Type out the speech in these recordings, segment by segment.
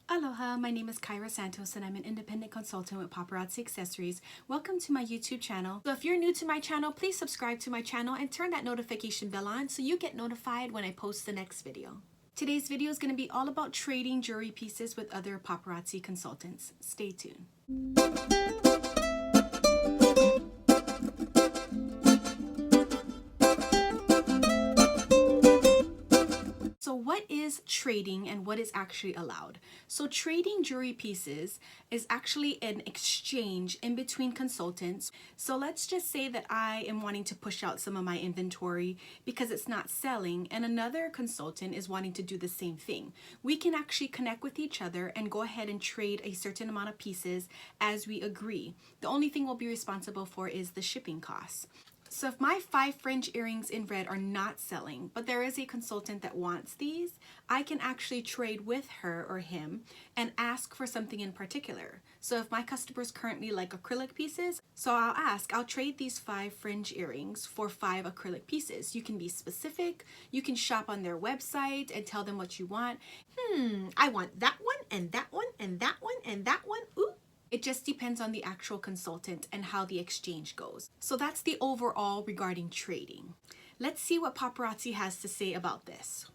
Aloha, my name is Kyra Santos and I'm an independent consultant with Paparazzi Accessories. Welcome to my YouTube channel. So if you're new to my channel, please subscribe to my channel and turn that notification bell on so you get notified when I post the next video. Today's video is going to be all about trading jewelry pieces with other paparazzi consultants. Stay tuned. So what is trading and what is actually allowed? So trading jewelry pieces is actually an exchange in between consultants. So let's just say that I am wanting to push out some of my inventory because it's not selling, and another consultant is wanting to do the same thing. We can actually connect with each other and go ahead and trade a certain amount of pieces as we agree. The only thing we'll be responsible for is the shipping costs. So if my 5 fringe earrings in red are not selling, but there is a consultant that wants these, I can actually trade with her or him and ask for something in particular. So if my customers currently like acrylic pieces, so I'll trade these 5 fringe earrings for 5 acrylic pieces. You can be specific, you can shop on their website and tell them what you want. I want that one and that one and that one and that one. Ooh. It just depends on the actual consultant and how the exchange goes. So that's the overall regarding trading. Let's see what Paparazzi has to say about this.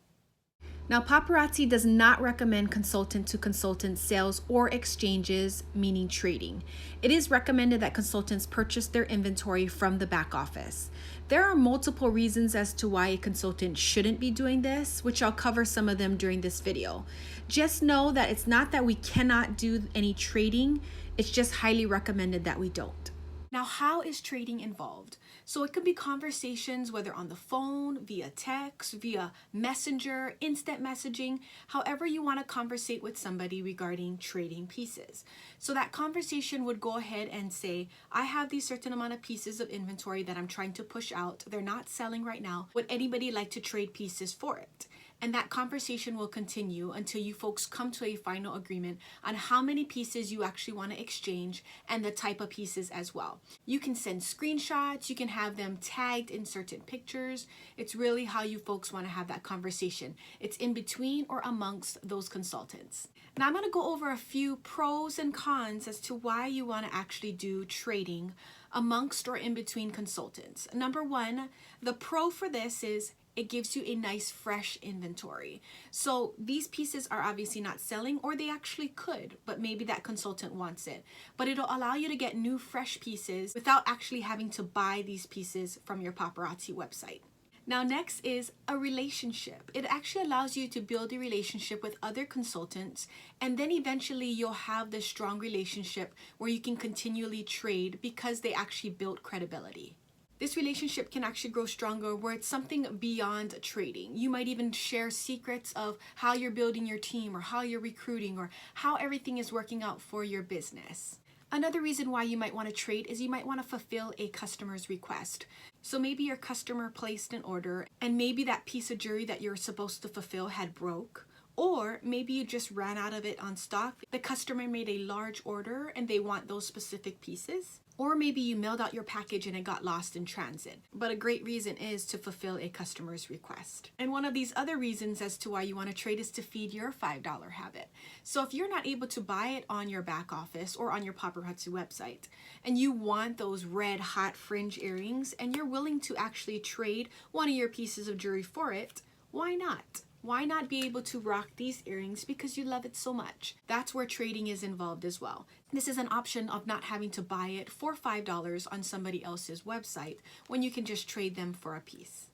Now, Paparazzi does not recommend consultant-to-consultant sales or exchanges, meaning trading. It is recommended that consultants purchase their inventory from the back office. There are multiple reasons as to why a consultant shouldn't be doing this, which I'll cover some of them during this video. Just know that it's not that we cannot do any trading, it's just highly recommended that we don't. Now, how is trading involved? So it could be conversations, whether on the phone, via text, via messenger, instant messaging, however you want to conversate with somebody regarding trading pieces. So that conversation would go ahead and say, I have these certain amount of pieces of inventory that I'm trying to push out. They're not selling right now. Would anybody like to trade pieces for it? And that conversation will continue until you folks come to a final agreement on how many pieces you actually want to exchange and the type of pieces as well. You can send screenshots, you can have them tagged in certain pictures. It's really how you folks want to have that conversation. It's in between or amongst those consultants. Now I'm going to go over a few pros and cons as to why you want to actually do trading amongst or in between consultants. Number one, the pro for this is it gives you a nice fresh inventory. So these pieces are obviously not selling, or they actually could, but maybe that consultant wants it. But it'll allow you to get new fresh pieces without actually having to buy these pieces from your paparazzi website. Now next is a relationship. It actually allows you to build a relationship with other consultants, and then eventually you'll have this strong relationship where you can continually trade because they actually built credibility. This relationship can actually grow stronger where it's something beyond trading. You might even share secrets of how you're building your team or how you're recruiting or how everything is working out for your business. Another reason why you might want to trade is you might want to fulfill a customer's request. So maybe your customer placed an order and maybe that piece of jewelry that you're supposed to fulfill had broke. Or maybe you just ran out of it on stock. The customer made a large order and they want those specific pieces. Or maybe you mailed out your package and it got lost in transit. But a great reason is to fulfill a customer's request. And one of these other reasons as to why you want to trade is to feed your $5 habit. So if you're not able to buy it on your back office or on your paparazzi website, and you want those red hot fringe earrings and you're willing to actually trade one of your pieces of jewelry for it, why not? Why not be able to rock these earrings because you love it so much? That's where trading is involved as well. This is an option of not having to buy it for $5 on somebody else's website when you can just trade them for a piece.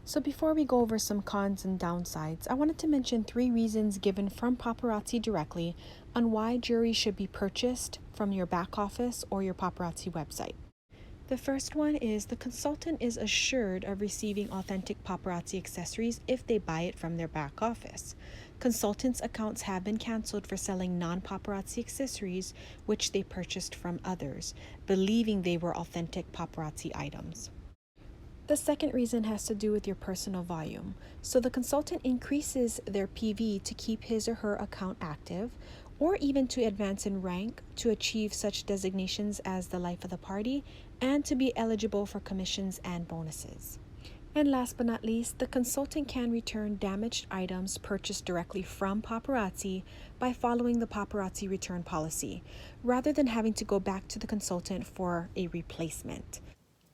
So before we go over some cons and downsides, I wanted to mention 3 reasons given from Paparazzi directly on why jewelry should be purchased from your back office or your paparazzi website. The first one is the consultant is assured of receiving authentic paparazzi accessories if they buy it from their back office. Consultants' accounts have been canceled for selling non-paparazzi accessories which they purchased from others, believing they were authentic paparazzi items. The second reason has to do with your personal volume. So the consultant increases their PV to keep his or her account active, or even to advance in rank to achieve such designations as the life of the party and to be eligible for commissions and bonuses. And last but not least, the consultant can return damaged items purchased directly from paparazzi by following the paparazzi return policy, rather than having to go back to the consultant for a replacement.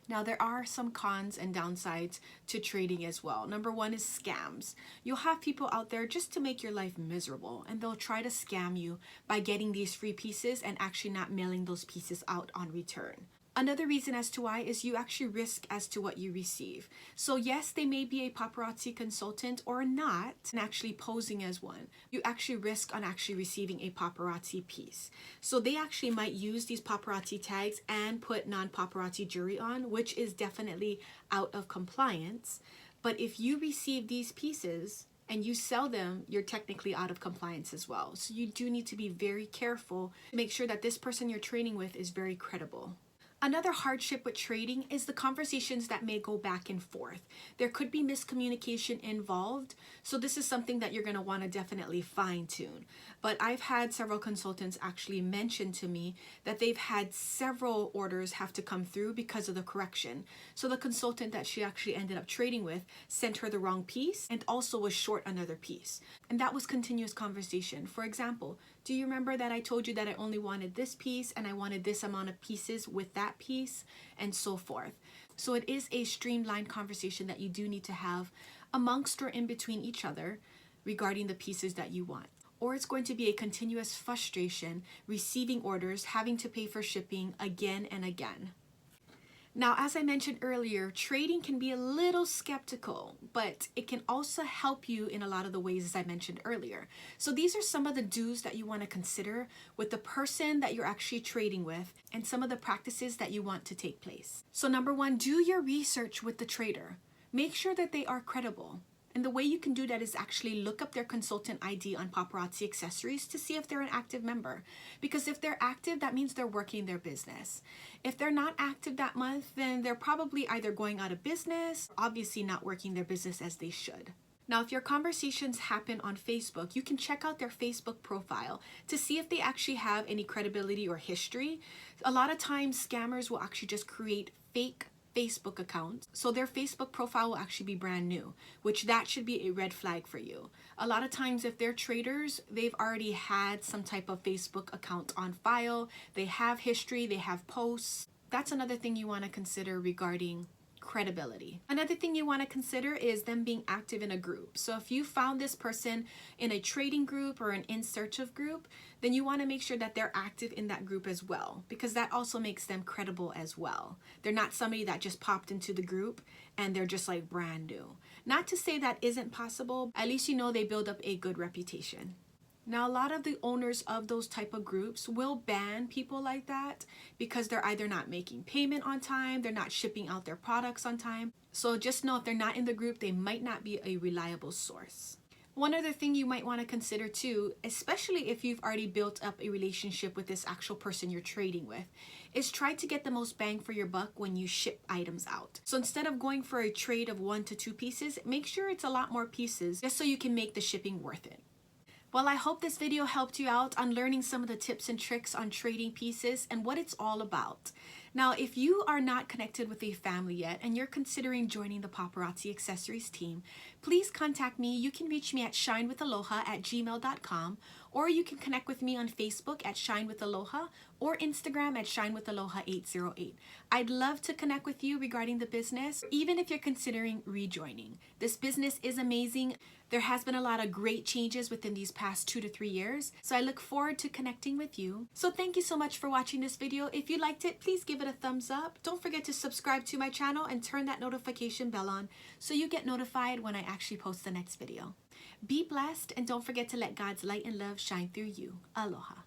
Now, there are some cons and downsides to trading as well. Number one is scams. You'll have people out there just to make your life miserable, and they'll try to scam you by getting these free pieces and actually not mailing those pieces out on return. Another reason as to why is you actually risk as to what you receive. So yes, they may be a paparazzi consultant or not, and actually posing as one. You actually risk on actually receiving a paparazzi piece. So they actually might use these paparazzi tags and put non-paparazzi jewelry on, which is definitely out of compliance. But if you receive these pieces and you sell them, you're technically out of compliance as well. So you do need to be very careful to make sure that this person you're trading with is very credible. Another hardship with trading is the conversations that may go back and forth. There could be miscommunication involved, so this is something that you're going to want to definitely fine tune. But I've had several consultants actually mention to me that they've had several orders have to come through because of the correction. So the consultant that she actually ended up trading with sent her the wrong piece and also was short another piece. And that was continuous conversation. For example, do you remember that I told you that I only wanted this piece and I wanted this amount of pieces with that piece, and so forth? So it is a streamlined conversation that you do need to have amongst or in between each other regarding the pieces that you want. Or it's going to be a continuous frustration receiving orders, having to pay for shipping again and again. Now, as I mentioned earlier, trading can be a little skeptical, but it can also help you in a lot of the ways as I mentioned earlier. So these are some of the do's that you want to consider with the person that you're actually trading with and some of the practices that you want to take place. So number one, do your research with the trader. Make sure that they are credible. And the way you can do that is actually look up their consultant ID on Paparazzi Accessories to see if they're an active member. Because if they're active, that means they're working their business. If they're not active that month, then they're probably either going out of business, obviously not working their business as they should. Now, if your conversations happen on Facebook, you can check out their Facebook profile to see if they actually have any credibility or history. A lot of times, scammers will actually just create fake Facebook account, so their Facebook profile will actually be brand new, which that should be a red flag for you. A lot of times if they're traders, they've already had some type of Facebook account on file, they have history, they have posts. That's another thing you want to consider regarding credibility. Another thing you want to consider is them being active in a group. So if you found this person in a trading group or an in search of group, then you want to make sure that they're active in that group as well, because that also makes them credible as well. They're not somebody that just popped into the group and they're just like brand new. Not to say that isn't possible, at least you know they build up a good reputation. Now, a lot of the owners of those type of groups will ban people like that because they're either not making payment on time, they're not shipping out their products on time. So just know if they're not in the group, they might not be a reliable source. One other thing you might want to consider too, especially if you've already built up a relationship with this actual person you're trading with, is try to get the most bang for your buck when you ship items out. So instead of going for a trade of 1 to 2 pieces, make sure it's a lot more pieces just so you can make the shipping worth it. Well, I hope this video helped you out on learning some of the tips and tricks on trading pieces and what it's all about. Now, if you are not connected with a family yet and you're considering joining the Paparazzi Accessories team, please contact me. You can reach me at shinewithaloha@gmail.com, or you can connect with me on Facebook at shinewithaloha or Instagram at shinewithaloha808. I'd love to connect with you regarding the business, even if you're considering rejoining. This business is amazing. There has been a lot of great changes within these past 2 to 3 years, so I look forward to connecting with you. So thank you so much for watching this video. If you liked it, please give it a thumbs up. Don't forget to subscribe to my channel and turn that notification bell on so you get notified when I actually post the next video. Be blessed, and don't forget to let God's light and love shine through you. Aloha.